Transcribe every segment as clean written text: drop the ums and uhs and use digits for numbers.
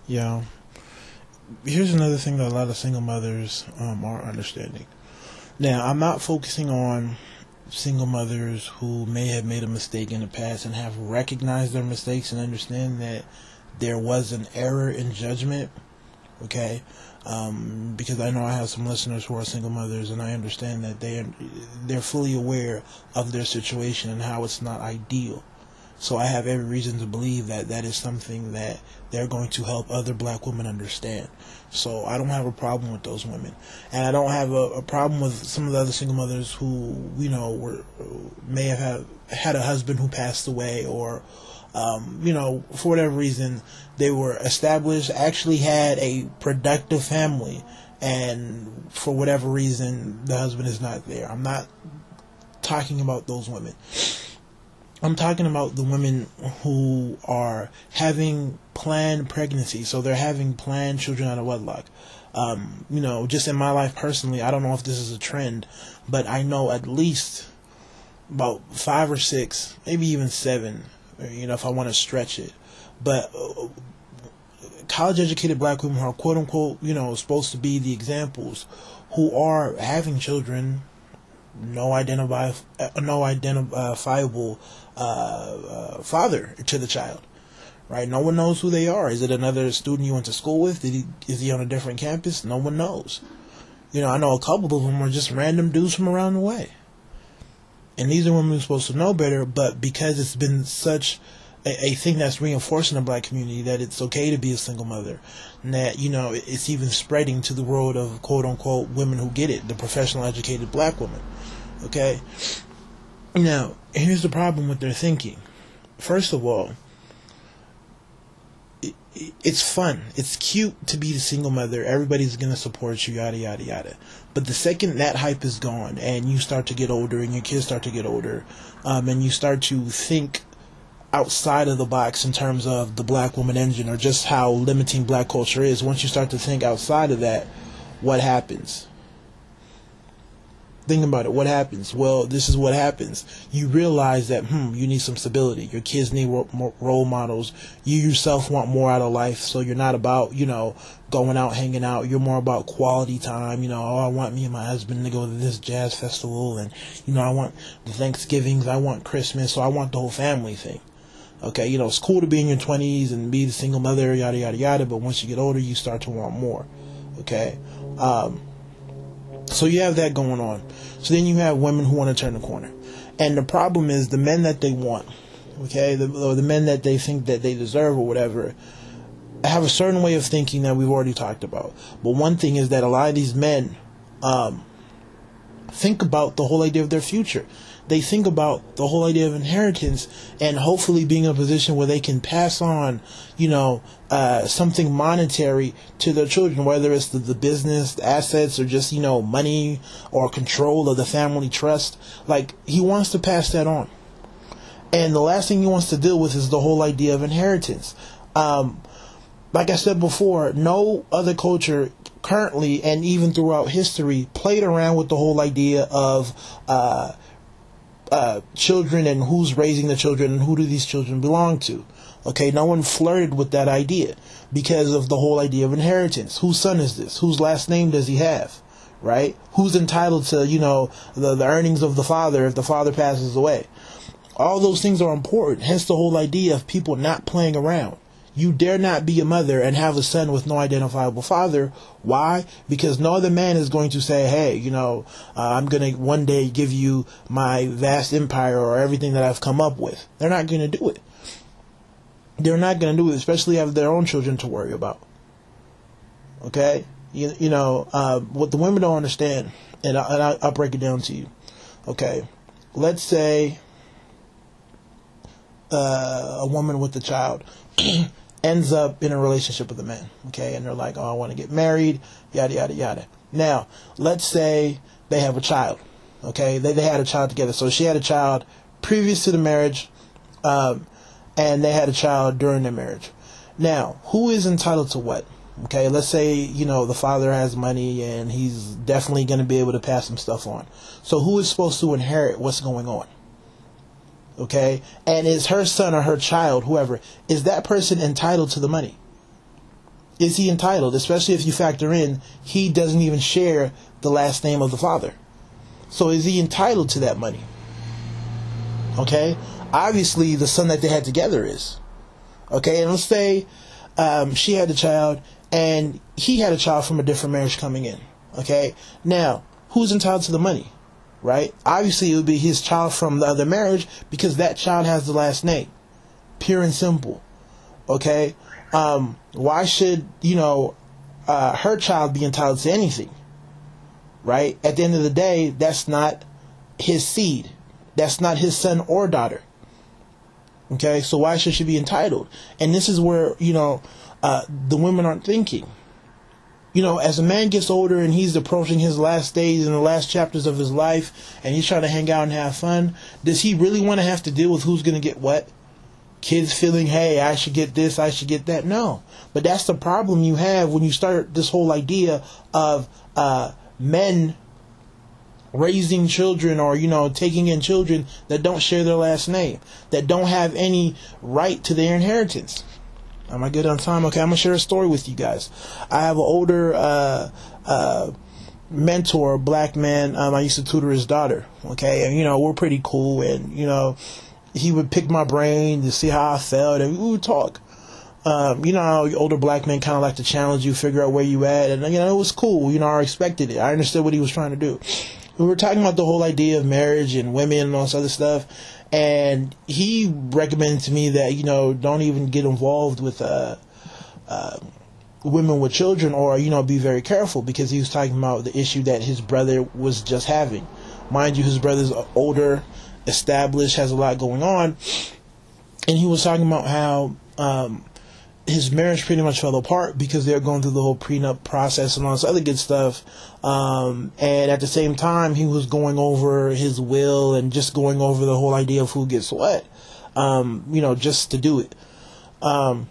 Yeah. Here's another thing that a lot of single mothers aren't understanding. Now, I'm not focusing on single mothers who may have made a mistake in the past and have recognized their mistakes and understand that there was an error in judgment. Okay, because I know I have some listeners who are single mothers, and I understand that they're fully aware of their situation and how it's not ideal. So I have every reason to believe that that is something that they're going to help other black women understand. So I don't have a problem with those women, and I don't have a problem with some of the other single mothers who may have had a husband who passed away, or for whatever reason they were established, actually had a productive family, and for whatever reason the husband is not there. I'm not talking about those women. I'm talking about the women who are having planned pregnancy. So they're having planned children out of wedlock. Just in my life personally, I don't know if this is a trend, but I know at least about 5 or 6, maybe even 7, if I want to stretch it. But college educated black women who are quote unquote, supposed to be the examples, who are having children, no identifiable father to the child, right? No one knows who they are. Is it another student you went to school with? Is he on a different campus? No one knows. I know a couple of them are just random dudes from around the way. And these are women who are supposed to know better, but because it's been such a thing that's reinforced in the black community that it's okay to be a single mother, and that, it's even spreading to the world of quote unquote women who get it, the professional educated black woman. Okay? Now, here's the problem with their thinking. First of all, it's fun. It's cute to be the single mother. Everybody's going to support you, yada, yada, yada. But the second that hype is gone and you start to get older and your kids start to get older, and you start to think outside of the box in terms of the black woman engine, or just how limiting black culture is, once you start to think outside of that, what happens? Think about it. What happens? Well, this is what happens. You realize that, you need some stability. Your kids need more role models. You yourself want more out of life. So you're not about, going out, hanging out. You're more about quality time. I want me and my husband to go to this jazz festival. And, I want the Thanksgivings. I want Christmas. So I want the whole family thing. Okay, it's cool to be in your 20s and be the single mother, yada, yada, yada. But once you get older, you start to want more. Okay? So you have that going on. So then you have women who want to turn the corner. And the problem is the men that they want, okay, the men that they think that they deserve or whatever, have a certain way of thinking that we've already talked about. But one thing is that a lot of these men think about the whole idea of their future. They think about the whole idea of inheritance and hopefully being in a position where they can pass on, something monetary to their children, whether it's the business, the assets, or just, money or control of the family trust. Like, he wants to pass that on. And the last thing he wants to deal with is the whole idea of inheritance. Like I said before, no other culture currently and even throughout history played around with the whole idea of children and who's raising the children and who do these children belong to. Okay, no one flirted with that idea because of the whole idea of inheritance. Whose son is this? Whose last name does he have? Right? Who's entitled to, the earnings of the father if the father passes away? All those things are important. Hence the whole idea of people not playing around. You dare not be a mother and have a son with no identifiable father. Why? Because no other man is going to say, hey, I'm going to one day give you my vast empire or everything that I've come up with. They're not going to do it. They're not going to do it, especially have their own children to worry about. Okay? What the women don't understand, and I'll break it down to you. Okay? Let's say a woman with a child ends up in a relationship with a man, okay, and they're like, I want to get married, yada, yada, yada. Now, let's say they have a child, okay, they had a child together, so she had a child previous to the marriage, and they had a child during their marriage. Now, who is entitled to what? Okay, let's say, the father has money, and he's definitely going to be able to pass some stuff on. So who is supposed to inherit what's going on? Okay, and is her son or her child, whoever, is that person entitled to the money? Is he entitled? Especially if you factor in he doesn't even share the last name of the father. So is he entitled to that money? Okay? Obviously, the son that they had together is. Okay? And let's say she had a child and he had a child from a different marriage coming in. Okay? Now, who's entitled to the money? Right? Obviously, it would be his child from the other marriage because that child has the last name. Pure and simple. Okay? Why should, her child be entitled to anything? Right? At the end of the day, that's not his seed. That's not his son or daughter. Okay? So why should she be entitled? And this is where, the women aren't thinking. As a man gets older and he's approaching his last days and the last chapters of his life and he's trying to hang out and have fun, does he really want to have to deal with who's going to get what? Kids feeling, hey, I should get this, I should get that. No. But that's the problem you have when you start this whole idea of men raising children or, taking in children that don't share their last name, that don't have any right to their inheritance. Am I good on time? Okay, I'm going to share a story with you guys. I have an older mentor, a black man. I used to tutor his daughter. Okay, and, we're pretty cool. And, he would pick my brain to see how I felt, and we would talk. How older black men kind of like to challenge you, figure out where you at. And, it was cool. I respected it. I understood what he was trying to do. We were talking about the whole idea of marriage and women and all this other stuff. And he recommended to me that, don't even get involved with women with children or, be very careful, because he was talking about the issue that his brother was just having. Mind you, his brother's older, established, has a lot going on. And he was talking about how his marriage pretty much fell apart because they were going through the whole prenup process and all this other good stuff. And at the same time, he was going over his will and just going over the whole idea of who gets what, just to do it. And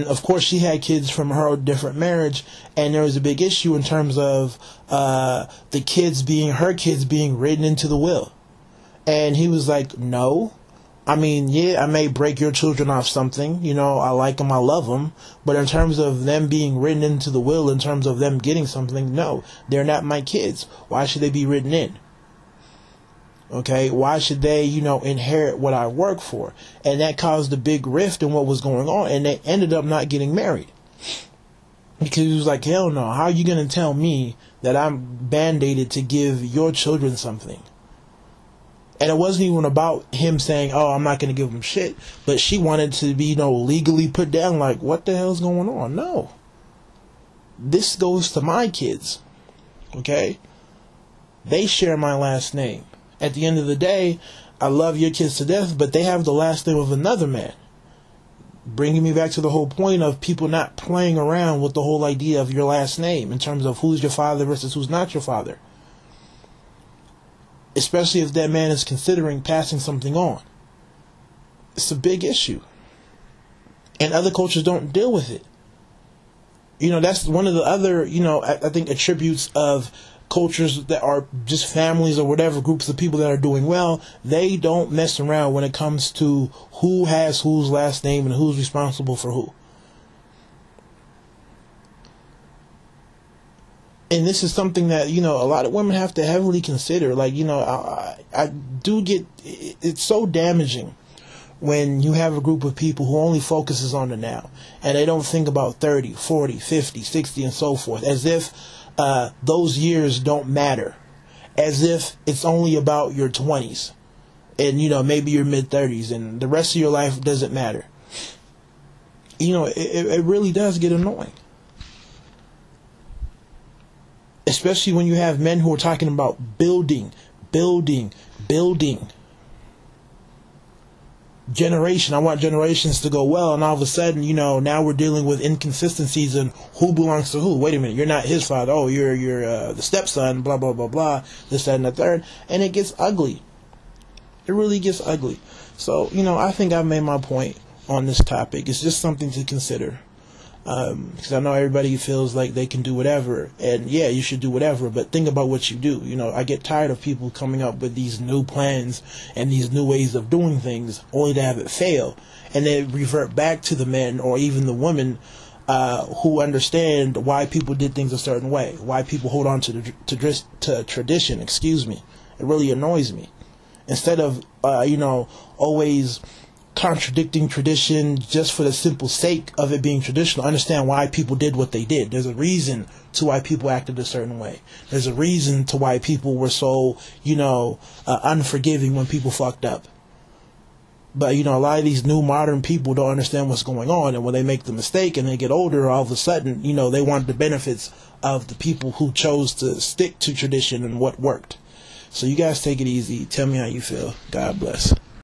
of course, she had kids from her different marriage, and there was a big issue in terms of her kids being written into the will. And he was like, no. I mean, yeah, I may break your children off something. I like them, I love them. But in terms of them being written into the will, in terms of them getting something, no, they're not my kids. Why should they be written in? Okay, why should they, inherit what I work for? And that caused a big rift in what was going on. And they ended up not getting married. Because he was like, hell no, how are you going to tell me that I'm band-aided to give your children something? And it wasn't even about him saying, oh, I'm not going to give him shit. But she wanted to be, legally put down, like, what the hell's going on? No. This goes to my kids. Okay? They share my last name. At the end of the day, I love your kids to death, but they have the last name of another man. Bringing me back to the whole point of people not playing around with the whole idea of your last name in terms of who's your father versus who's not your father. Especially if that man is considering passing something on. It's a big issue. And other cultures don't deal with it. That's one of the other, I think attributes of cultures that are just families or whatever, groups of people that are doing well. They don't mess around when it comes to who has whose last name and who's responsible for who. And this is something that, a lot of women have to heavily consider. Like, I do get, it's so damaging when you have a group of people who only focuses on the now. And they don't think about 30, 40, 50, 60, and so forth. As if those years don't matter. As if it's only about your 20s. And, maybe your mid-30s. And the rest of your life doesn't matter. It really does get annoying. Especially when you have men who are talking about building. Generation. I want generations to go well. And all of a sudden, now we're dealing with inconsistencies in who belongs to who. Wait a minute. You're not his father. Oh, you're the stepson. Blah, blah, blah, blah. This, that, and the third. And it gets ugly. It really gets ugly. So, I think I've made my point on this topic. It's just something to consider. Because I know everybody feels like they can do whatever, and yeah, you should do whatever, but think about what you do. I get tired of people coming up with these new plans and these new ways of doing things only to have it fail, and then revert back to the men or even the women who understand why people did things a certain way, why people hold on to tradition. Excuse me, it really annoys me. Instead of always contradicting tradition just for the simple sake of it being traditional, understand why people did what they did. There's a reason to why people acted a certain way. There's a reason to why people were so unforgiving when people fucked up. But, a lot of these new modern people don't understand what's going on. And when they make the mistake and they get older, all of a sudden, they want the benefits of the people who chose to stick to tradition and what worked. So you guys take it easy. Tell me how you feel. God bless.